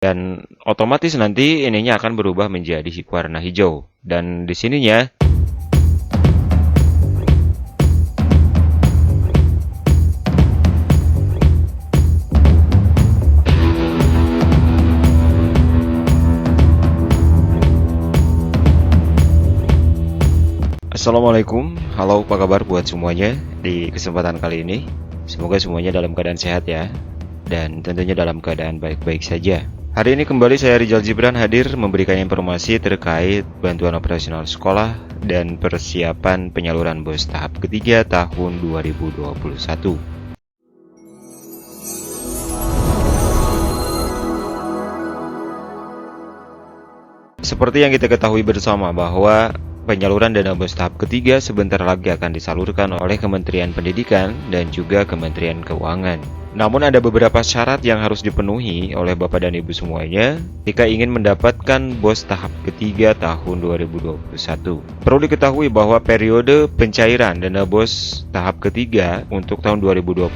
Dan otomatis nanti ininya akan berubah menjadi warna hijau. Dan di sininya Assalamualaikum, halo, apa kabar buat semuanya di kesempatan kali ini. Semoga semuanya dalam keadaan sehat ya, dan tentunya dalam keadaan baik-baik saja. Hari ini kembali saya Rizal Gibran hadir memberikan informasi terkait bantuan operasional sekolah dan persiapan penyaluran BOS tahap ketiga tahun 2021. Seperti yang kita ketahui bersama bahwa penyaluran dana BOS tahap ketiga sebentar lagi akan disalurkan oleh Kementerian Pendidikan dan juga Kementerian Keuangan. Namun ada beberapa syarat yang harus dipenuhi oleh Bapak dan Ibu semuanya jika ingin mendapatkan BOS tahap ketiga tahun 2021. Perlu diketahui bahwa periode pencairan dana BOS tahap ketiga untuk tahun 2021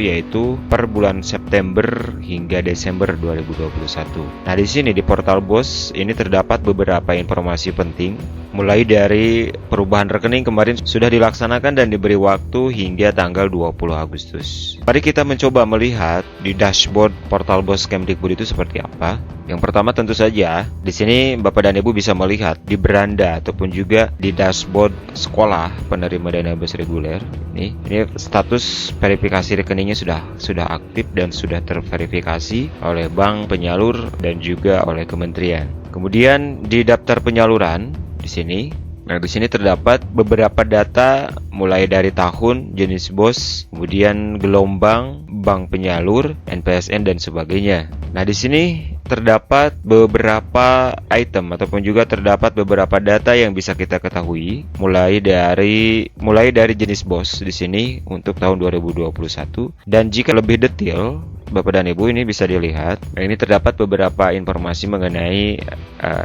yaitu per bulan September hingga Desember 2021. Nah, di sini di portal BOS ini terdapat beberapa informasi penting. Mulai dari perubahan rekening kemarin sudah dilaksanakan dan diberi waktu hingga tanggal 20 Agustus. Mari kita mencoba melihat di dashboard portal BOS Kemdikbud itu seperti apa. Yang pertama tentu saja di sini Bapak dan Ibu bisa melihat di beranda ataupun juga di dashboard sekolah penerima dana BOS reguler. Ini status verifikasi rekeningnya sudah aktif dan sudah terverifikasi oleh bank, penyalur dan juga oleh kementerian. Kemudian di daftar penyaluran di sini terdapat beberapa data mulai dari tahun, jenis BOS, kemudian gelombang, bank penyalur, NPSN dan sebagainya. Nah, di sini terdapat beberapa item ataupun juga terdapat beberapa data yang bisa kita ketahui mulai dari jenis BOS di sini untuk tahun 2021, dan jika lebih detail Bapak dan Ibu ini bisa dilihat, ini terdapat beberapa informasi mengenai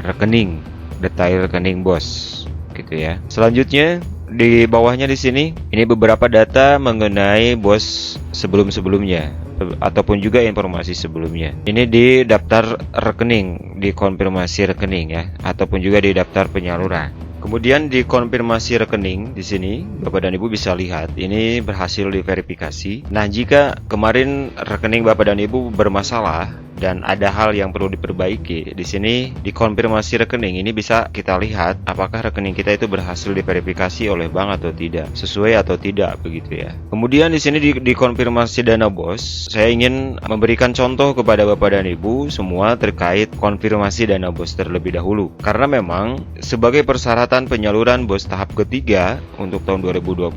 rekening, detail rekening BOS gitu ya. Selanjutnya di bawahnya di sini ini beberapa data mengenai BOS sebelum-sebelumnya ataupun juga informasi sebelumnya. Ini di daftar rekening, di konfirmasi rekening ya, ataupun juga di daftar penyaluran. Kemudian di konfirmasi rekening di sini Bapak dan Ibu bisa lihat ini berhasil diverifikasi. Nah, jika kemarin rekening Bapak dan Ibu bermasalah dan ada hal yang perlu diperbaiki, di sini di konfirmasi rekening ini bisa kita lihat apakah rekening kita itu berhasil diverifikasi oleh bank atau tidak, sesuai atau tidak begitu ya. Kemudian di sini di konfirmasi dana BOS, saya ingin memberikan contoh kepada Bapak dan Ibu semua terkait konfirmasi dana BOS terlebih dahulu. Karena memang sebagai persyaratan penyaluran BOS tahap ketiga untuk tahun 2021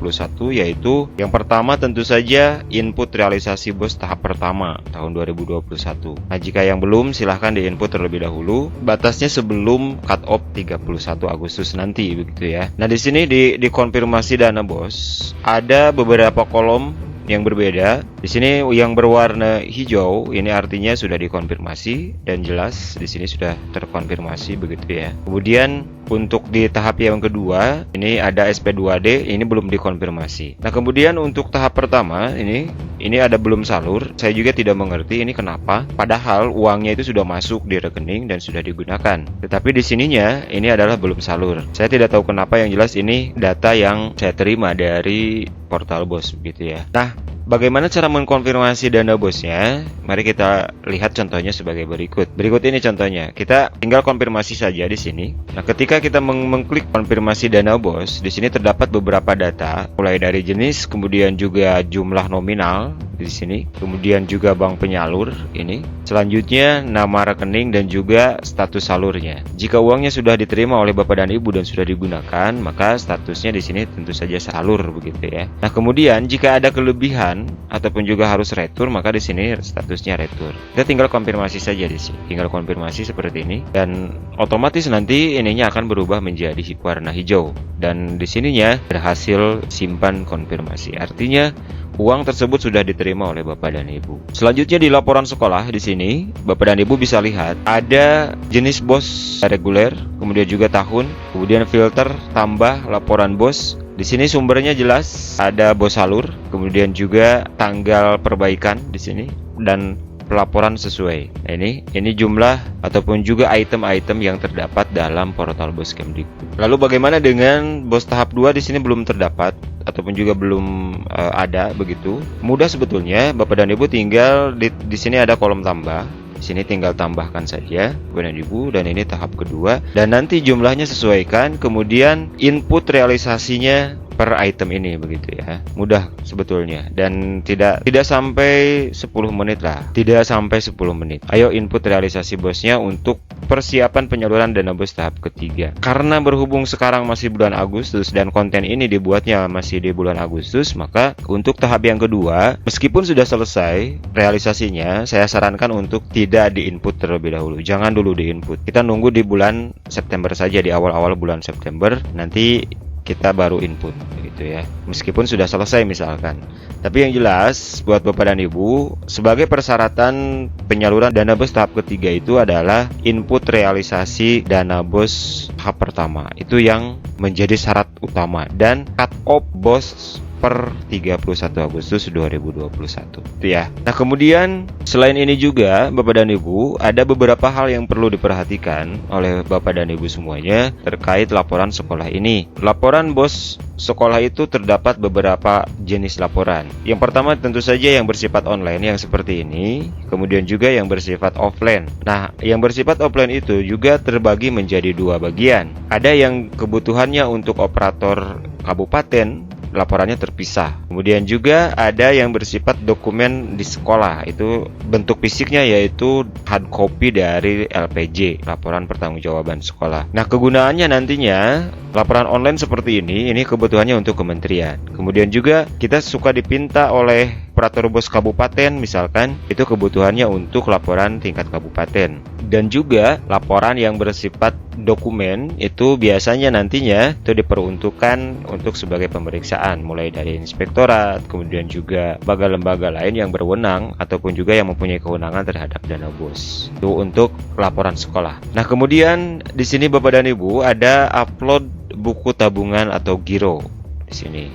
yaitu yang pertama tentu saja input realisasi BOS tahap pertama tahun 2021. Nah, jika yang belum silahkan di-input terlebih dahulu. Batasnya sebelum cut off 31 Agustus nanti begitu ya. Nah, di sini di konfirmasi dana BOS ada beberapa kolom yang berbeda. Di sini yang berwarna hijau ini artinya sudah dikonfirmasi dan jelas di sini sudah terkonfirmasi begitu ya. Kemudian untuk di tahap yang kedua ini ada SP2D, ini belum dikonfirmasi. Nah, kemudian untuk tahap pertama ini ada belum salur. Saya juga tidak mengerti ini kenapa, padahal uangnya itu sudah masuk di rekening dan sudah digunakan. Tetapi di sininya ini adalah belum salur. Saya tidak tahu kenapa, yang jelas ini data yang saya terima dari portal BOS gitu ya. Nah, bagaimana cara mengkonfirmasi dana BOS-nya? Mari kita lihat contohnya sebagai berikut. Berikut ini contohnya. Kita tinggal konfirmasi saja di sini. Nah, ketika kita mengklik konfirmasi dana BOS, di sini terdapat beberapa data, mulai dari jenis, kemudian juga jumlah nominal di sini, kemudian juga bank penyalur ini. Selanjutnya nama rekening dan juga status salurnya. Jika uangnya sudah diterima oleh Bapak dan Ibu dan sudah digunakan, maka statusnya di sini tentu saja salur begitu ya. Nah, kemudian jika ada kelebihan ataupun juga harus retur, maka di sini statusnya retur. Kita tinggal konfirmasi saja di sini. Tinggal konfirmasi seperti ini dan otomatis nanti ininya akan berubah menjadi warna hijau. Dan di sininya berhasil simpan konfirmasi. Artinya uang tersebut sudah diterima oleh Bapak dan Ibu. Selanjutnya di laporan sekolah di sini Bapak dan Ibu bisa lihat ada jenis BOS reguler, kemudian juga tahun, kemudian filter tambah laporan BOS. Di sini sumbernya jelas, ada BOS salur, kemudian juga tanggal perbaikan di sini dan pelaporan sesuai. Nah, ini jumlah ataupun juga item-item yang terdapat dalam portal BOS Kemdikbud. Lalu bagaimana dengan BOS tahap 2? Di sini belum terdapat ataupun juga belum ada begitu. Mudah sebetulnya, Bapak dan Ibu tinggal di sini ada kolom tambah. Di sini tinggal tambahkan saja Bapak dan Ibu, dan ini tahap kedua, dan nanti jumlahnya sesuaikan, kemudian input realisasinya per item ini begitu ya. Mudah sebetulnya, dan tidak sampai 10 menit lah. Tidak sampai 10 menit. Ayo input realisasi bosnya untuk persiapan penyaluran dana bos tahap ketiga. Karena berhubung sekarang masih bulan Agustus dan konten ini dibuatnya masih di bulan Agustus, maka untuk tahap yang kedua, meskipun sudah selesai realisasinya, saya sarankan untuk tidak di-input terlebih dahulu. Jangan dulu di-input. Kita nunggu di bulan September saja, di awal-awal bulan September, nanti kita baru input gitu ya, meskipun sudah selesai misalkan. Tapi yang jelas buat Bapak dan Ibu, sebagai persyaratan penyaluran dana bos tahap ketiga itu adalah input realisasi dana bos tahap pertama. Itu yang menjadi syarat utama, dan cut off bos per 31 Agustus 2021 itu ya. Nah, kemudian selain ini juga Bapak dan Ibu, ada beberapa hal yang perlu diperhatikan oleh Bapak dan Ibu semuanya terkait laporan sekolah ini. Laporan bos sekolah itu terdapat beberapa jenis laporan. Yang pertama tentu saja yang bersifat online yang seperti ini, kemudian juga yang bersifat offline. Nah, yang bersifat offline itu juga terbagi menjadi dua bagian. Ada yang kebutuhannya untuk operator kabupaten, laporannya terpisah. Kemudian juga ada yang bersifat dokumen di sekolah, itu bentuk fisiknya yaitu hard copy dari LPJ, laporan pertanggungjawaban sekolah. Nah, kegunaannya nantinya laporan online seperti ini kebutuhannya untuk kementerian. Kemudian juga kita suka dipinta oleh operator bos kabupaten misalkan, itu kebutuhannya untuk laporan tingkat kabupaten. Dan juga laporan yang bersifat dokumen itu biasanya nantinya itu diperuntukkan untuk sebagai pemeriksaan, mulai dari inspektorat, kemudian juga lembaga-lembaga lain yang berwenang ataupun juga yang mempunyai kewenangan terhadap dana bos. Itu untuk laporan sekolah. Nah, kemudian di sini Bapak dan Ibu ada upload buku tabungan atau giro di sini.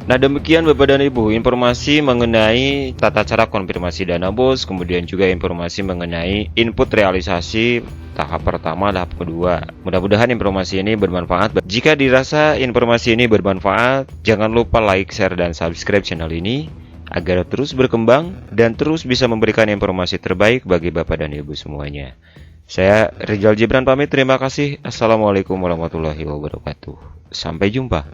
Nah, demikian Bapak dan Ibu informasi mengenai tata cara konfirmasi dana bos, kemudian juga informasi mengenai input realisasi tahap pertama, tahap kedua. Mudah-mudahan informasi ini bermanfaat. Jika dirasa informasi ini bermanfaat, jangan lupa like, share, dan subscribe channel ini agar terus berkembang dan terus bisa memberikan informasi terbaik bagi Bapak dan Ibu semuanya. Saya Rizal Gibran pamit, terima kasih. Assalamualaikum warahmatullahi wabarakatuh. Sampai jumpa.